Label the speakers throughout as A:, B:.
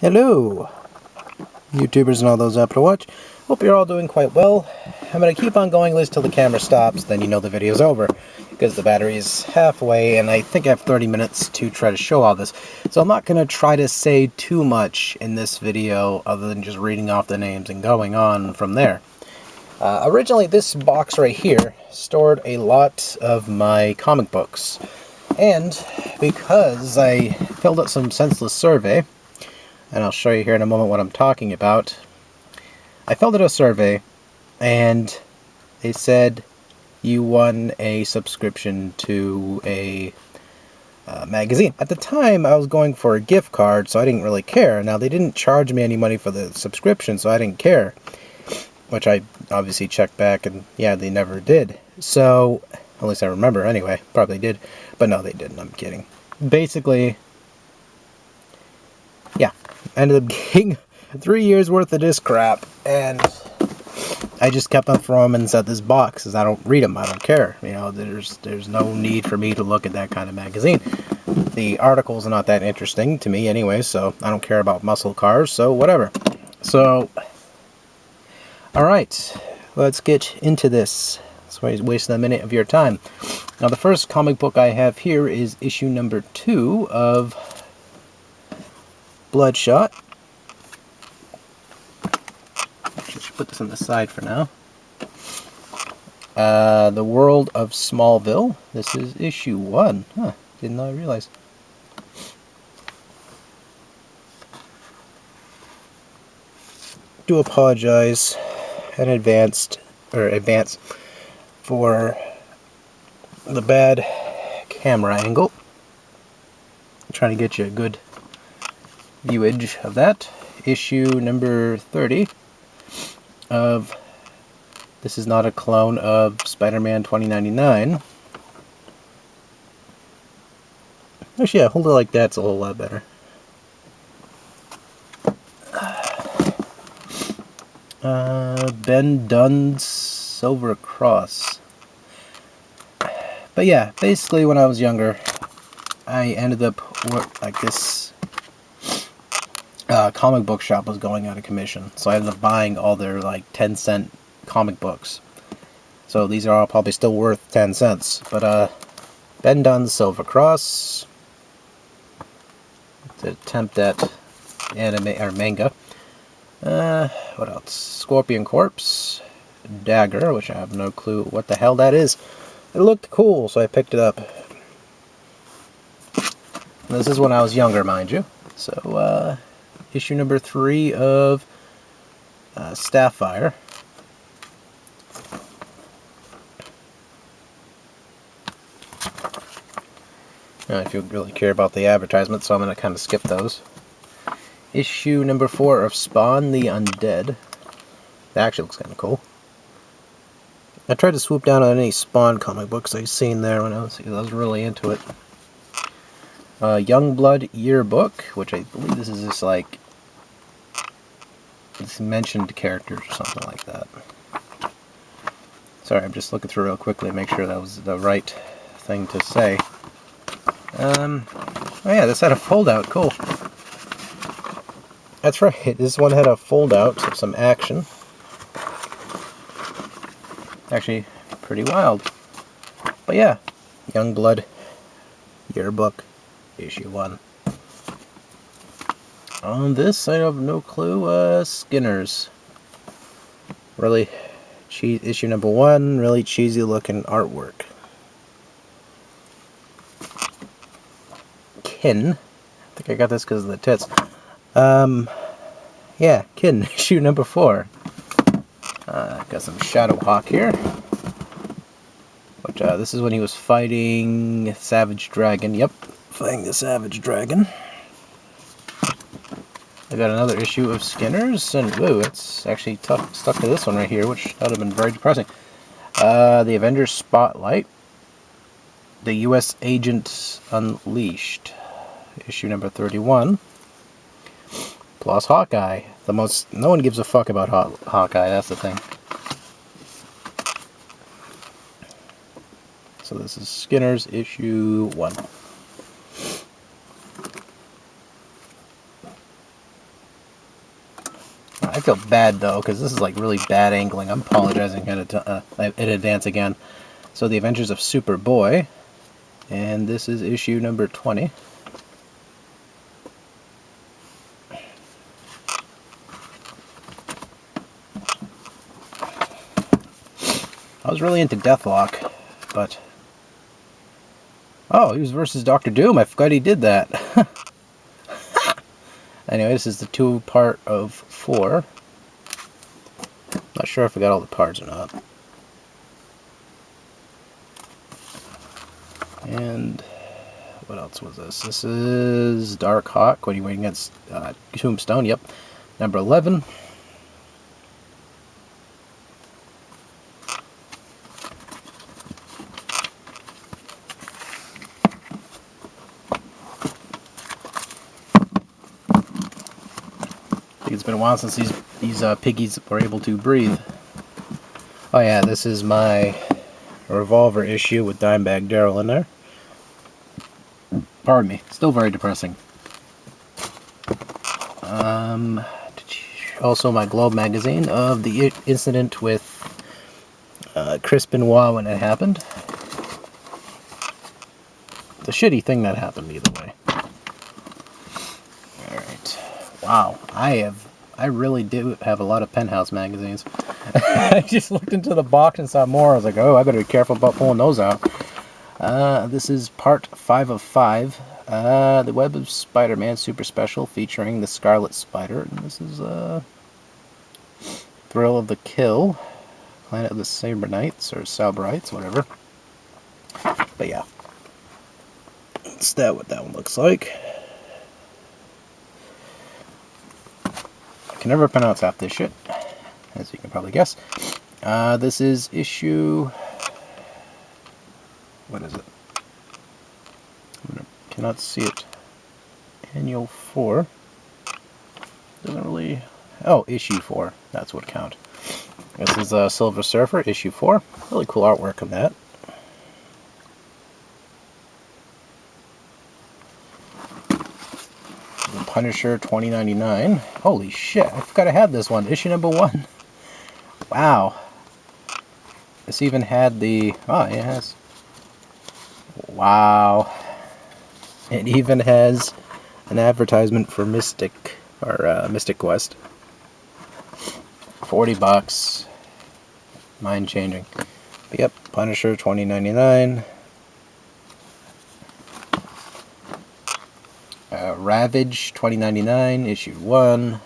A: Hello, YouTubers and all those up to watch. Hope you're all doing quite well. I'm going to keep on going at least till the camera stops, then you know the video's over. Because the battery is halfway, and I think I have 30 minutes to try to show all this. So I'm not going to try to say too much in this video, other than just reading off the names and going on from there. Originally, this box right here stored a lot of my comic books. And because I filled out some senseless survey, and I'll show you here in a moment what I'm talking about. I filled out a survey, and they said you won a subscription to a magazine. At the time, I was going for a gift card, so I didn't really care. Now, they didn't charge me any money for the subscription, so I didn't care. Which I obviously checked back, and yeah, they never did. So, at least I remember anyway. Probably did. But no, they didn't. I'm kidding. Basically, yeah, ended up getting 3 years worth of this crap, and I just kept on throwing them inside this box because I don't read them. I don't care. You know, there's no need for me to look at that kind of magazine. The articles are not that interesting to me anyway, so I don't care about muscle cars, so whatever. So, alright, let's get into this. So I wasted a minute of your time. Now, the first comic book I have here is issue number 2 of Bloodshot. Actually, I should put this on the side for now. The World of Smallville. This is issue 1. Huh, didn't know I realized. Do apologize in advance for the bad camera angle. I'm trying to get you a good viewage of that. Issue number 30 of This Is Not a Clone of Spider-Man 2099. Actually, yeah, hold it like that, it's a whole lot better. Ben Dunn's Silver Cross. But yeah, basically when I was younger, I ended up like this comic book shop was going out of commission, so I ended up buying all their like 10-cent comic books. So these are all probably still worth 10 cents. But Ben Dunn's Silver Cross, to attempt at anime or manga. What else? Scorpion Corpse, Dagger, which I have no clue what the hell that is. It looked cool, so I picked it up. And this is when I was younger, mind you. So, issue number 3 of Starfire. If you really care about the advertisements, so I'm going to kind of skip those. Issue number 4 of Spawn the Undead. That actually looks kind of cool. I tried to swoop down on any Spawn comic books I've seen there when I was really into it. Youngblood Yearbook, which I believe this is just like it's mentioned characters or something like that. Sorry, I'm just looking through real quickly to make sure that was the right thing to say. Oh yeah, this had a fold-out. Cool. That's right, this one had a fold-out of some action. Actually, pretty wild. But yeah, Youngblood Yearbook, issue 1. On this, I have no clue. Skinner's. Really, issue number 1, really cheesy looking artwork. Kin. I think I got this because of the tits. Yeah, Kin, issue number 4. Got some Shadowhawk here. Which, this is when he was fighting Savage Dragon. Yep, fighting the Savage Dragon. I got another issue of Skinner's, and whoa, it's actually stuck to this one right here, which would have been very depressing. The Avengers Spotlight. The U.S. Agent Unleashed, issue number 31. Plus Hawkeye. No one gives a fuck about Hawkeye, that's the thing. So this is Skinner's issue 1. I feel bad though, because this is like really bad angling. I'm apologizing in advance again. So The Adventures of Superboy, and this is issue number 20. I was really into Deathlock, but... Oh, he was versus Dr. Doom. I forgot he did that. Anyway, this is the 2-part of 4. Not sure if I got all the parts or not. And what else was this? This is Dark Hawk when he went against Tombstone. Yep, number 11. It's been a while since these piggies were able to breathe. Oh yeah, this is my Revolver issue with Dimebag Darrell in there. Pardon me, still very depressing. Also my Globe magazine of the incident with Chris Benoit when it happened. It's a shitty thing that happened either way. Alright. Wow, I really do have a lot of Penthouse magazines. I just looked into the box and saw more. I was like, oh, I better be careful about pulling those out. This is part 5 of 5. The Web of Spider-Man Super Special featuring the Scarlet Spider. And this is Thrill of the Kill, Planet of the Saber Knights, or Saberites, whatever. But yeah. That's what that one looks like. I can never pronounce half this shit, as you can probably guess. This is issue... What is it? I cannot see it. Annual 4. Doesn't really... Oh, issue 4. That's what count. This is Silver Surfer, issue 4. Really cool artwork on that. The Punisher 2099. Holy shit, I forgot I had this one. Issue number 1. Wow. This even had the... Oh, it has... Wow. It even has an advertisement for Mystic, or Mystic Quest. $40. Mind-changing. But yep, Punisher 2099. Ravage 2099, issue 1.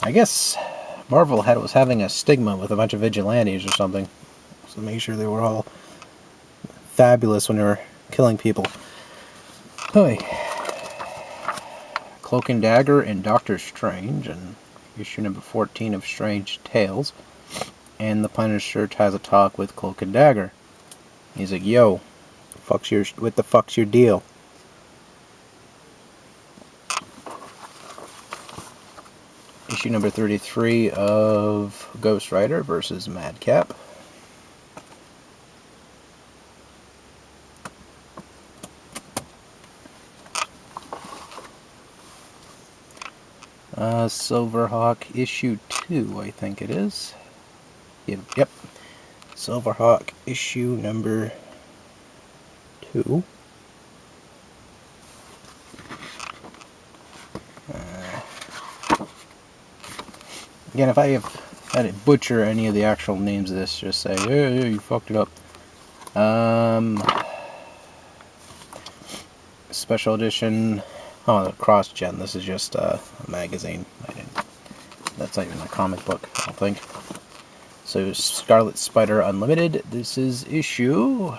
A: I guess Marvel was having a stigma with a bunch of vigilantes or something. So make sure they were all fabulous when they were killing people. Hey. Cloak and Dagger and Doctor Strange, and issue number 14 of Strange Tales. And the Punisher has a talk with Cloak and Dagger. He's like, yo, what the fuck's your deal? Issue number 33 of Ghost Rider versus Madcap. Silverhawk issue 2, I think it is. Yep. Silverhawk issue number 2. Again, if I had to butcher any of the actual names of this, just say, yeah, you fucked it up. Special edition. Oh, cross-gen. This is just a magazine. That's not even a comic book, I don't think. So, Scarlet Spider Unlimited. This is issue...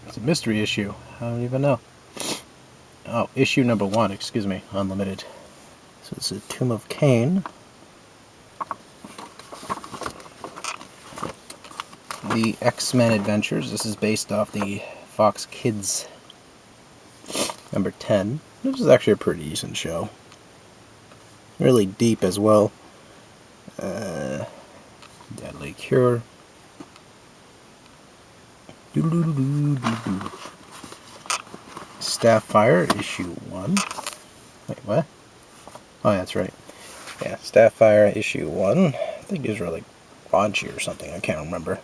A: It's a mystery issue. I don't even know. Oh, issue number 1, excuse me, Unlimited. So this is Tomb of Cain. The X-Men Adventures. This is based off the Fox Kids number 10. This is actually a pretty decent show. Really deep as well. Deadly Cure. Starfire issue 1. Wait, what? Oh, that's right. Yeah, Starfire issue 1. I think these were like raunchy or something. I can't remember.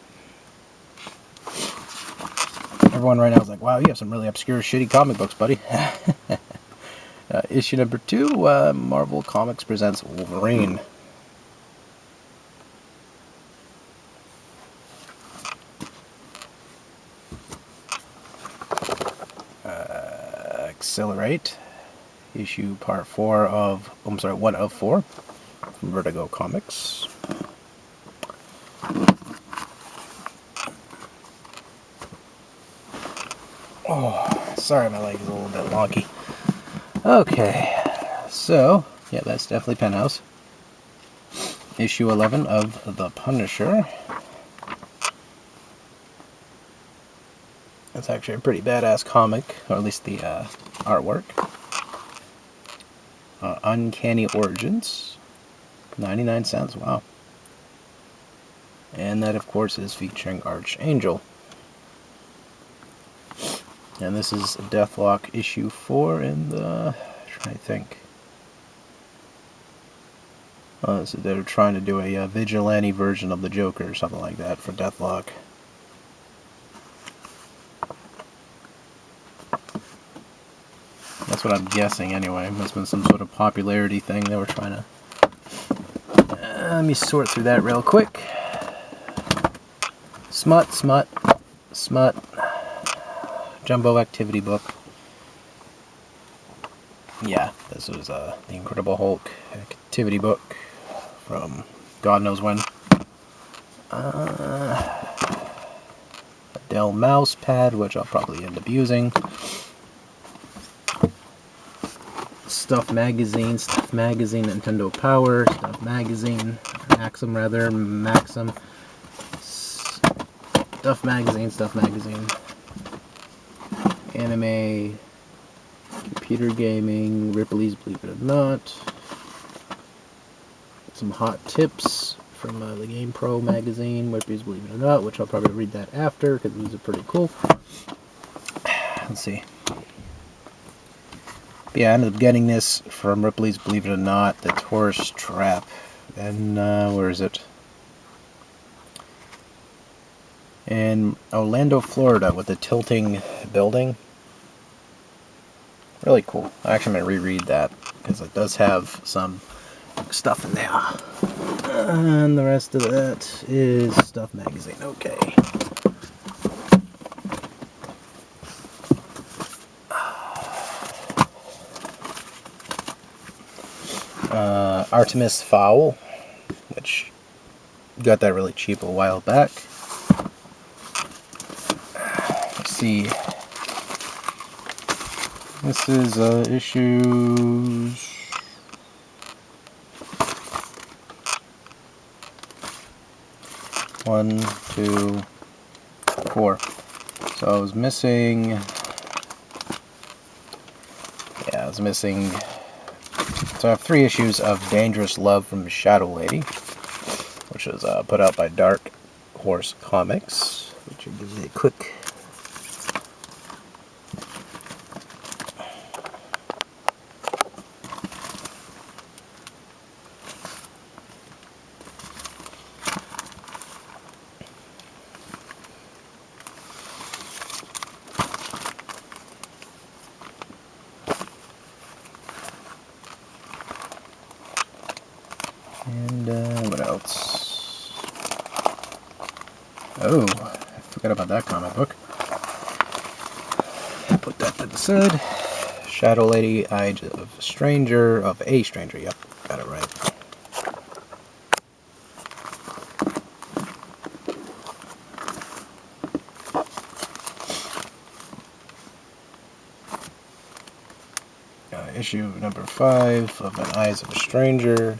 A: Everyone right now is like, wow, you have some really obscure, shitty comic books, buddy. Issue number 2, Marvel Comics presents Wolverine. Accelerate. Issue part 4 of, I'm sorry, 1 of 4 from Vertigo Comics. Oh, sorry, my leg is a little bit wonky. Okay, so, yeah, that's definitely Penthouse. Issue 11 of The Punisher. That's actually a pretty badass comic, or at least the artwork. Uncanny Origins. 99 cents, wow. And that, of course, is featuring Archangel. And this is Deathlock issue 4 in the... trying to think. So they're trying to do a vigilante version of the Joker or something like that for Deathlock. That's what I'm guessing anyway. It must have been some sort of popularity thing they were trying to... let me sort through that real quick. Smut. Jumbo Activity Book. Yeah, this was the Incredible Hulk Activity Book from God knows when. Dell mouse pad, which I'll probably end up using. Stuff Magazine, Nintendo Power, Stuff Magazine, Maxim. Stuff Magazine. Anime, computer gaming, Ripley's Believe It or Not. Some hot tips from the Game Pro magazine, Ripley's Believe It or Not, which I'll probably read that after because these are pretty cool. Let's see. Yeah, I ended up getting this from Ripley's Believe It or Not, the Tourist Trap. And where is it? In Orlando, Florida, with the tilting building. Really cool. Actually, I'm going to reread that because it does have some stuff in there. And the rest of that is Stuff Magazine. Okay. Artemis Fowl, which got that really cheap a while back. Let's see. This is issues 1, 2, 4. So I was missing. Yeah, I was missing. So I have 3 issues of Dangerous Love from Shadow Lady, which was put out by Dark Horse Comics, which will give you a quick. And what else? Oh, I forgot about that comic book. Put that to the side. Shadow Lady, Eye of a Stranger, yep, got it right. Issue number 5 of An Eyes of a Stranger.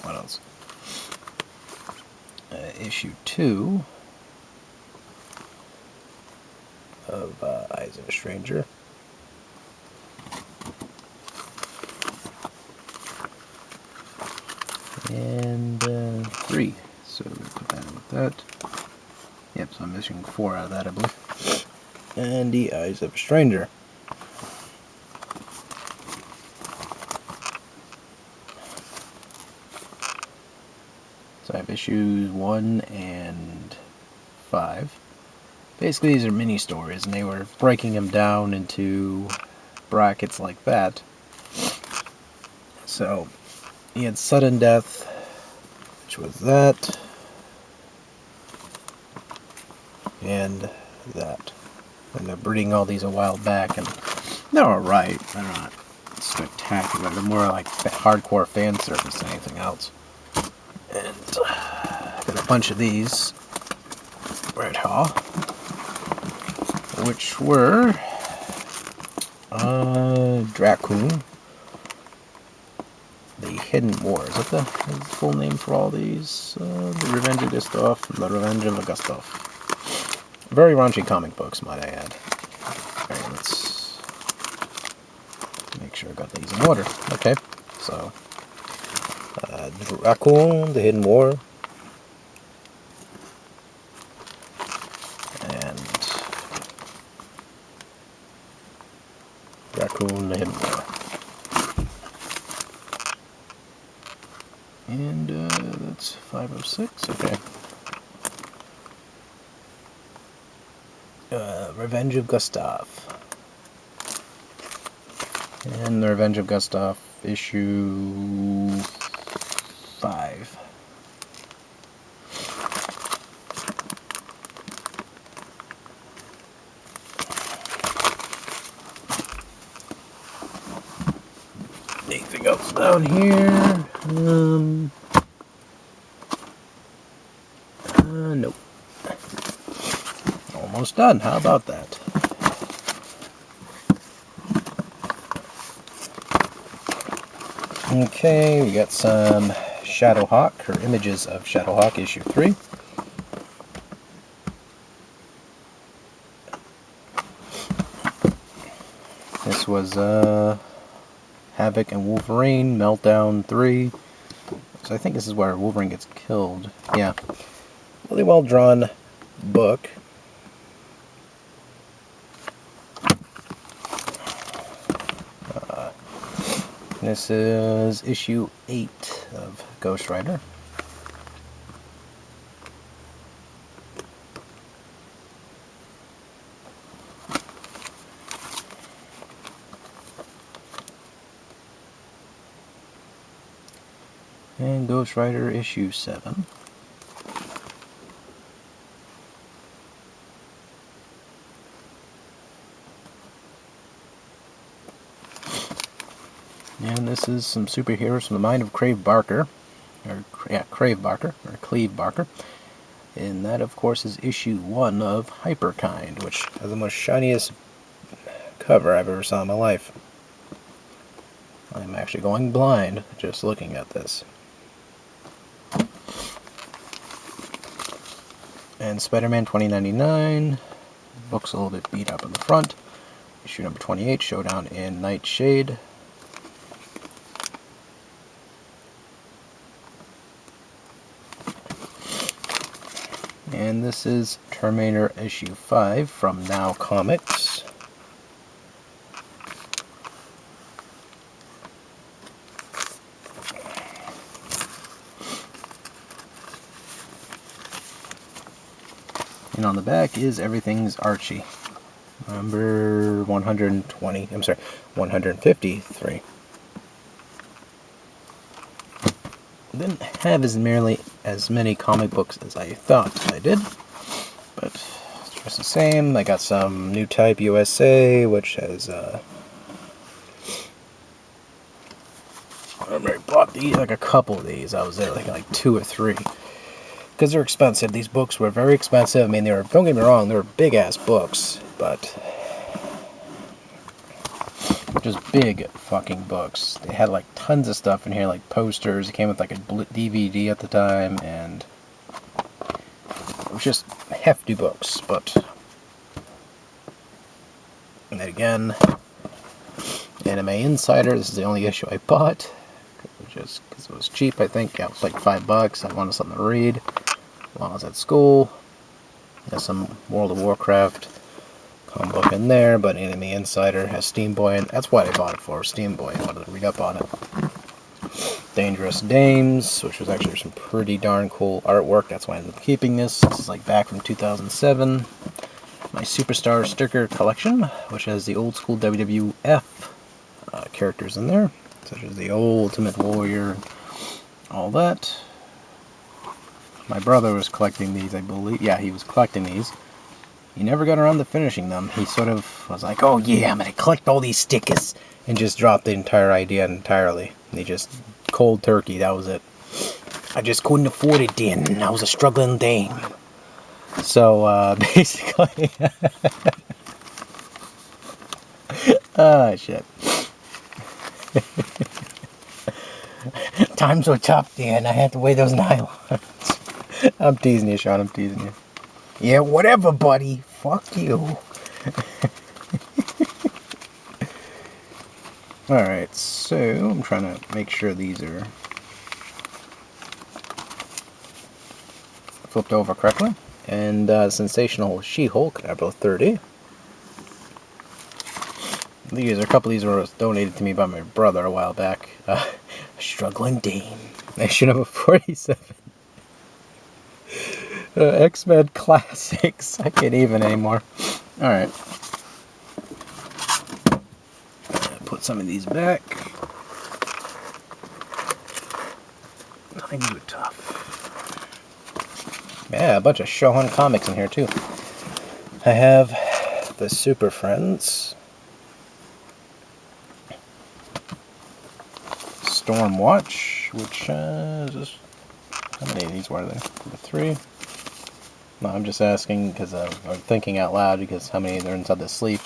A: What else? Issue 2 of Eyes of a Stranger. And 3. So we put that in with that. Yep, so I'm missing 4 out of that, I believe. And The Eyes of a Stranger. So I have issues 1 and 5. Basically, these are mini stories, and they were breaking them down into brackets like that. So, he had Sudden Death, which was that, and that. And they're breeding all these a while back, and they're alright. They're not spectacular. They're more like hardcore fan service than anything else. And got a bunch of these right here, which were Dracul, The Hidden War. Is that the full name for all these? The Revenge of Gustav, The Revenge of Gustav. Very raunchy comic books, might I add. Alright, let's make sure I got these in order. Okay, so Dracul, The Hidden War, and Dracul, The Hidden War. And that's 506, okay. Revenge of Gustav. And the Revenge of Gustav, issue 5. Anything else down here? Nope. Almost done. How about that? Okay, we got some Shadowhawk, or Images of Shadowhawk, issue 3. This was Havoc and Wolverine, Meltdown 3. So I think this is where Wolverine gets killed. Yeah. Really well drawn book. This is issue 8 of Ghost Rider. And Ghost Rider issue 7. And this is some superheroes from the mind of Crave Barker. Crave Barker, or Cleve Barker. And that, of course, is issue 1 of Hyperkind, which has the most shiniest cover I've ever saw in my life. I'm actually going blind just looking at this. And Spider-Man 2099. Book's a little bit beat up in the front. Issue number 28, Showdown in Nightshade. And this is Terminator issue 5 from Now Comics. And on the back is Everything's Archie. Number 120, I'm sorry, 153. Didn't have as many comic books as I thought I did, but it's just the same. I got some New Type USA, which has I bought these, like a couple of these. I was there like 2 or 3 because they're expensive. These books were very expensive. I mean, don't get me wrong, they were big ass books, but just big fucking books. They had like tons of stuff in here, like posters. It came with like a DVD at the time, and it was just hefty books. But and then again, Anime Insider. This is the only issue I bought. just because it was cheap, I think. Yeah, it was like $5. I wanted something to read while I was at school. There's some World of Warcraft comic book in there, but Enemy Insider has Steam Boy, and that's what I bought it for, Steam Boy. I wanted to read up on it. Dangerous Dames, which was actually some pretty darn cool artwork. That's why I ended up keeping this. This is like back from 2007. My Superstar sticker collection, which has the old school WWF characters in there, such as the Ultimate Warrior, all that. My brother was collecting these, I believe. Yeah, he was collecting these. He never got around to finishing them. He sort of was like, oh yeah, I'm going to collect all these stickers, and just dropped the entire idea entirely. And he just, cold turkey, that was it. I just couldn't afford it then. I was a struggling dame. So, basically... Ah, shit. Times were tough, Dan. I had to wear those nylons. I'm teasing you, Sean. I'm teasing you. Yeah, whatever, buddy. Fuck you. Alright, so I'm trying to make sure these are flipped over correctly. And Sensational She-Hulk, number 30. These, a couple of these were donated to me by my brother a while back. Struggling Dame. Issue number 47. X-Men Classics. I can't even anymore. Alright. Put some of these back. Times were tough. Yeah, a bunch of Shonen comics in here too. I have the Super Friends. Stormwatch, which is... How many of these were there? Number 3? No, I'm just asking because I'm thinking out loud because how many are inside the sleeve.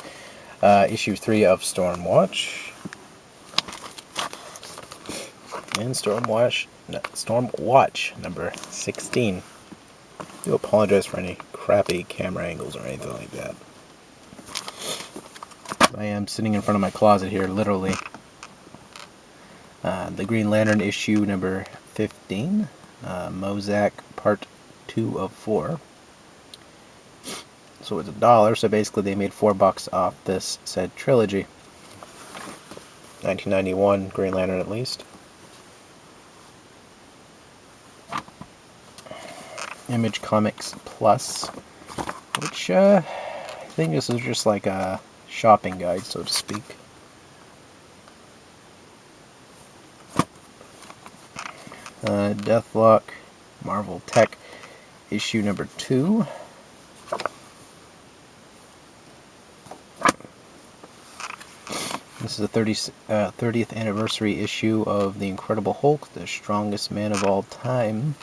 A: Issue 3 of Stormwatch. And Stormwatch number 16. I do apologize for any crappy camera angles or anything like that. I am sitting in front of my closet here, literally. The Green Lantern issue number 15. Mozak part 2 of 4. So it's $1, so basically they made $4 off this said trilogy. 1991 Green Lantern at least. Image Comics Plus, which I think this is just like a shopping guide, so to speak. Deathlock, Marvel Tech, issue number 2. This is the 30th anniversary issue of The Incredible Hulk, the strongest man of all time,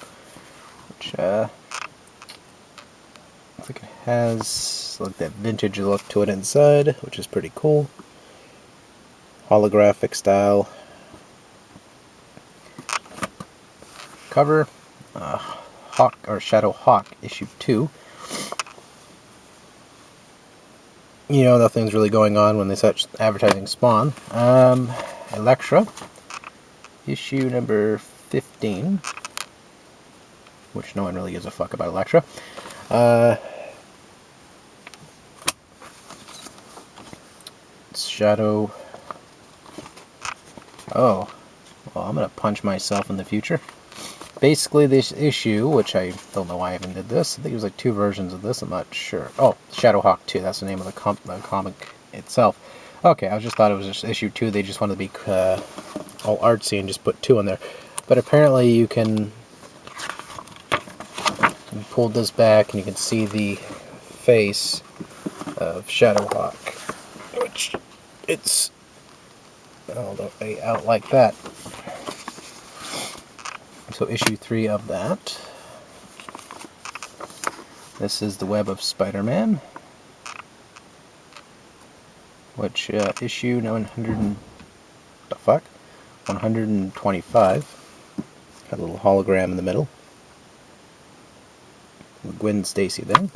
A: which I think it has like that vintage look to it inside, which is pretty cool. Holographic style cover. Hawk or Shadow Hawk issue 2. You know, nothing's really going on when they start advertising Spawn. Elektra issue number 15, which no one really gives a fuck about Elektra. Shadow. Oh, well, I'm gonna punch myself in the future. Basically, this issue, which I don't know why I even did this, I think it was like 2 versions of this, I'm not sure. Oh, Shadowhawk 2, that's the name of the comic itself. Okay, I just thought it was just issue 2, they just wanted to be all artsy and just put 2 in there. But apparently you can pull this back and you can see the face of Shadowhawk, which it's all the way out like that. So issue 3 of that. This is the Web of Spider-Man, which issue 125. Got a little hologram in the middle. Gwen Stacy there.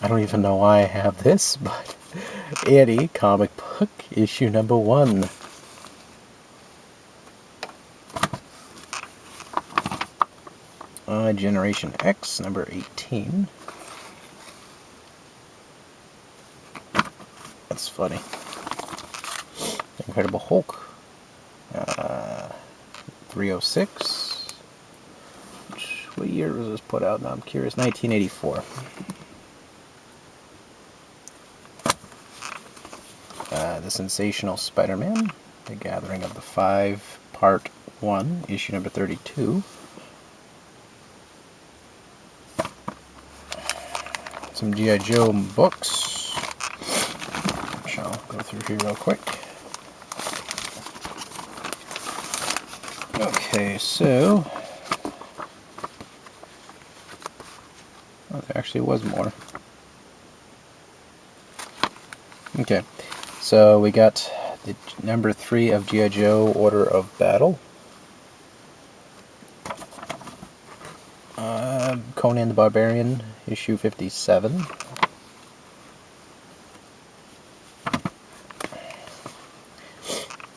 A: I don't even know why I have this, but Eddie comic book issue number 1. Generation X, number 18. That's funny. Incredible Hulk. 306. What year was this put out? Now I'm curious. 1984. The Sensational Spider-Man, The Gathering of the Five, Part 1, issue number 32. Some G.I. Joe books, which I'll go through here real quick. Okay, so... oh, there actually was more. Okay, so we got the number 3 of G.I. Joe Order of Battle. Conan the Barbarian, issue 57.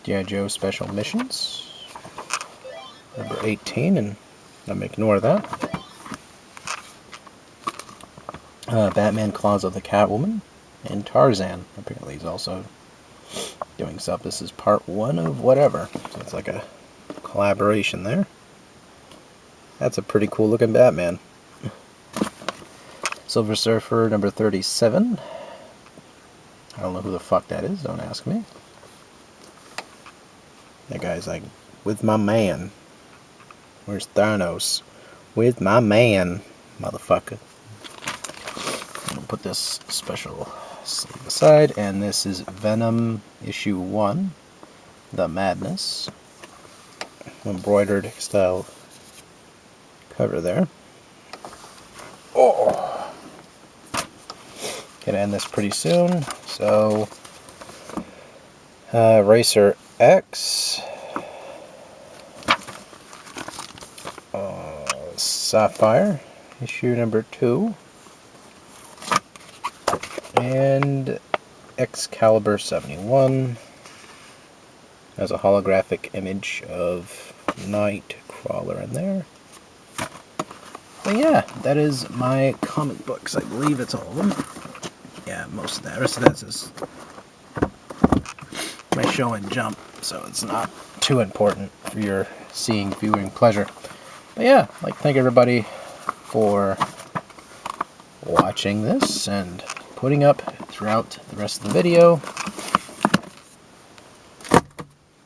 A: G.I. Joe Special Missions, number 18, and I'm ignore that. Batman Claws of the Catwoman, and Tarzan. Apparently he's also doing stuff. This is part 1 of whatever, so it's like a collaboration there. That's a pretty cool looking Batman. Silver Surfer, number 37. I don't know who the fuck that is, don't ask me. That guy's like, with my man. Where's Thanos? With my man, motherfucker. I'm gonna put this special sleeve aside, and this is Venom issue 1, The Madness. Embroidered style cover there. Oh! Gonna end this pretty soon. So, Racer X, Sapphire, issue number 2, and Excalibur 71 has a holographic image of Nightcrawler in there. But yeah, that is my comic books. I believe it's all of them. Yeah, most of that. The rest of that's just my show and jump, so it's not too important for your viewing pleasure. But yeah, I'd like to thank everybody for watching this and putting up throughout the rest of the video.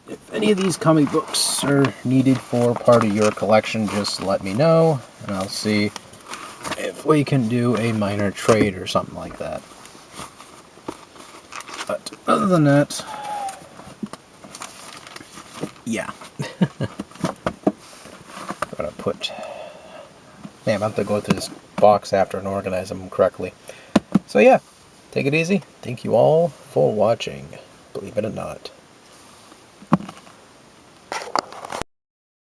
A: If any of these comic books are needed for part of your collection, just let me know, and I'll see if we can do a minor trade or something like that. But other than that, yeah. I'm gonna put... damn, I have to go through this box after and organize them correctly. So yeah, take it easy. Thank you all for watching, believe it or not.